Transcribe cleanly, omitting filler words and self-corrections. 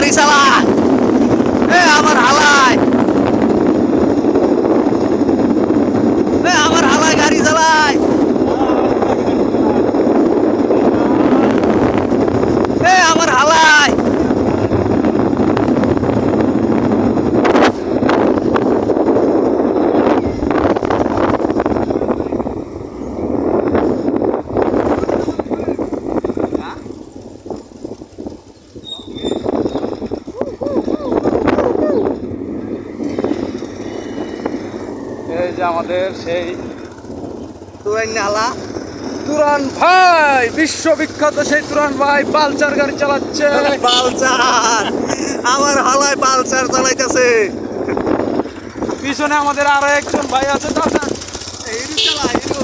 গাড়ি চালা এ আমার হালায় আমার হালায় গাড়ি চালায় আমার হালায় এই যে আমাদের সেই তুরাই নালা তুরান ভাই, বিশ্ববিখ্যাত সেই তুরান ভাই পালসার গাড়ি চালাচ্ছে। পালসার আমার হালায় পালসার চালাইতেছে পিছনে আমাদের আরো একজন ভাই আছে, চাচা হিরো চালা হিরো